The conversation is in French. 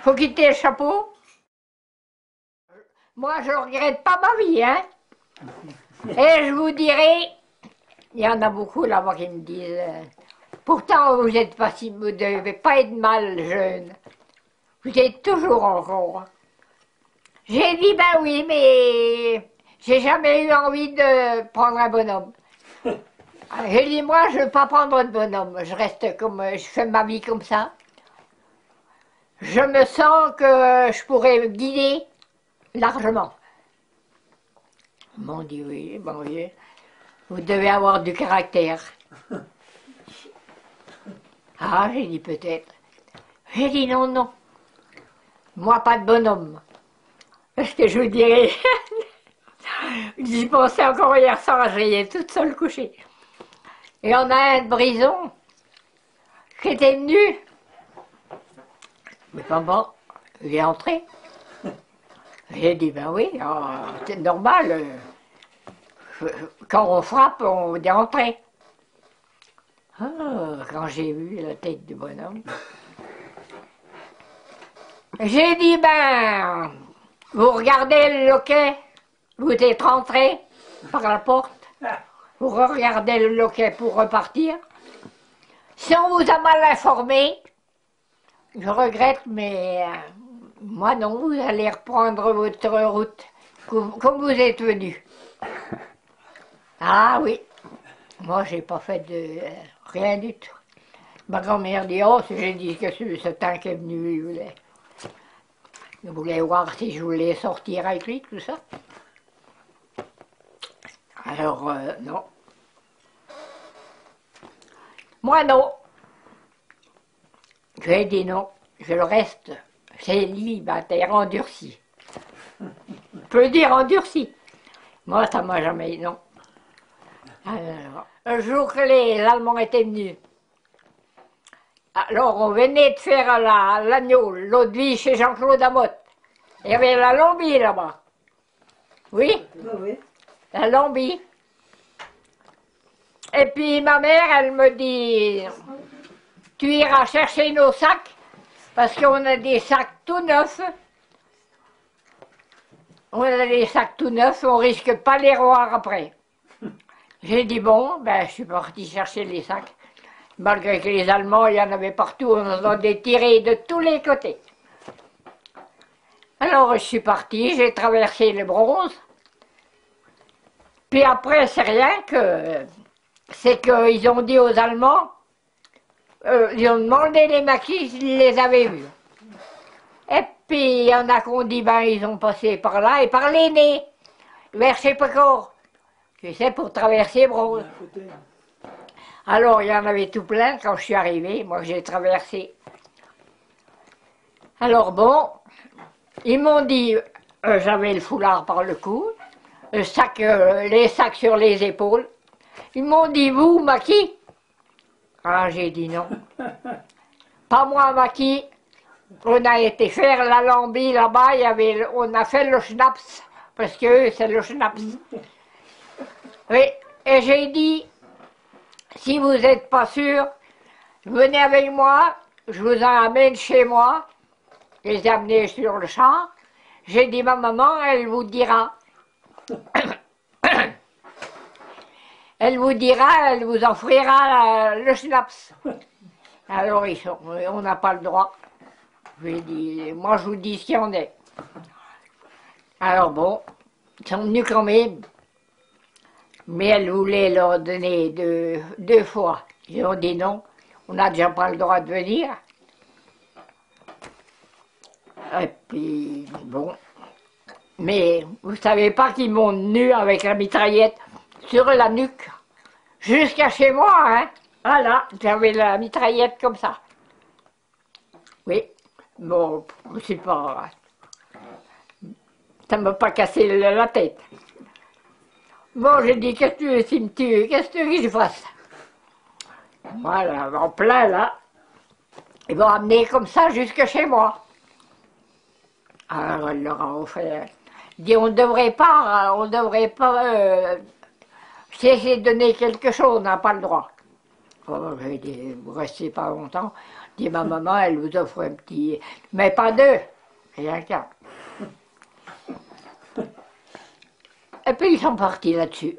Faut quitter le chapeau. Moi, je regrette pas ma vie, hein. Et je vous dirai, il y en a beaucoup là-bas qui me disent, pourtant vous êtes pas si, vous devez pas être mal jeune. Vous êtes toujours encore. J'ai dit, ben oui, mais j'ai jamais eu envie de prendre un bonhomme. J'ai dit, moi, je ne veux pas prendre de bonhomme. Je reste comme, je fais ma vie comme ça. Je me sens que je pourrais me guider largement. Ils m'ont dit, oui, bon, oui, vous devez avoir du caractère. Ah, j'ai dit, peut-être. J'ai dit, non, non. Moi, pas de bonhomme. Parce que je vous dirais, j'y pensais encore hier soir, j'étais toute seule couchée. Et on a un de Brison qui était venu. Mais bon, il est entré. J'ai dit, ben oui, c'est normal. Quand on frappe, on est entré. Ah, quand j'ai vu la tête du bonhomme, j'ai dit, ben, vous regardez le loquet, vous êtes rentré par la porte, vous regardez le loquet pour repartir. Si on vous a mal informé, je regrette, mais moi non, vous allez reprendre votre route comme vous êtes venu. Ah oui, moi j'ai pas fait de rien du tout. Ma grand-mère dit, oh, j'ai dit que ce temps qui est venu, il voulait voir si je voulais sortir avec lui, tout ça. Alors, non. Moi, non. J'ai dit non. Je le reste célibataire endurci. On peut dire endurci. Moi, ça m'a jamais dit non. Alors, un jour que les Allemands étaient venus, alors on venait de faire l'agneau, l'eau de vie chez Jean-Claude Amotte. Il y avait la lambie là-bas. Oui, Oui. la lambie. Et puis ma mère, elle me dit, tu iras chercher nos sacs, parce qu'on a des sacs tout neufs. On a des sacs tout neufs, on risque pas les revoir après. J'ai dit bon, ben je suis parti chercher les sacs. Malgré que les Allemands, il y en avait partout, on en a des tirés de tous les côtés. Alors je suis parti, j'ai traversé le Bronze. Puis après, c'est rien que... C'est qu'ils ont dit aux Allemands, ils ont demandé les maquis s'ils les avaient vus. Et puis il y en a qui ont dit, ben ils ont passé par là et par les nez, vers Chépécourt. Tu sais, pour traverser Bronze. Alors, il y en avait tout plein quand je suis arrivé. Moi, j'ai traversé. Alors, bon, ils m'ont dit, j'avais le foulard par le cou, les sacs sur les épaules. Ils m'ont dit, vous, Maki? Ah, j'ai dit non. Pas moi, Maki. On a été faire la lambie là-bas, on a fait le schnapps, parce que eux, c'est le schnapps. Oui, et j'ai dit, si vous n'êtes pas sûr, venez avec moi, je vous amène chez moi. Je les ai amenés sur le champ. J'ai dit, ma maman, elle vous dira. Elle vous dira, elle vous offrira le schnapps. Alors, on n'a pas le droit. J'ai dit, moi je vous dis ce qu'il y en est. Alors bon, ils sont venus quand même. Mais elle voulait leur donner deux fois. Ils ont dit non, on n'a déjà pas le droit de venir. Et puis, bon. Mais vous savez pas qu'ils m'ont tenu avec la mitraillette sur la nuque, jusqu'à chez moi, hein. Voilà, j'avais la mitraillette comme ça. Oui, bon, c'est pas... Ça ne m'a pas cassé la tête. Bon, j'ai dit, qu'est-ce que tu veux, si me tue, qu'est-ce que tu veux que je fasse? Voilà, en plein là. Ils m'ont amené comme ça jusque chez moi. Alors, elle leur a offert. Dit, on ne devrait pas cesser de donner quelque chose, on n'a pas le droit. Oh, j'ai dit, vous restez pas longtemps. Dit ma maman, elle vous offre un petit. Mais pas deux, rien qu'un. Et puis ils sont partis là-dessus.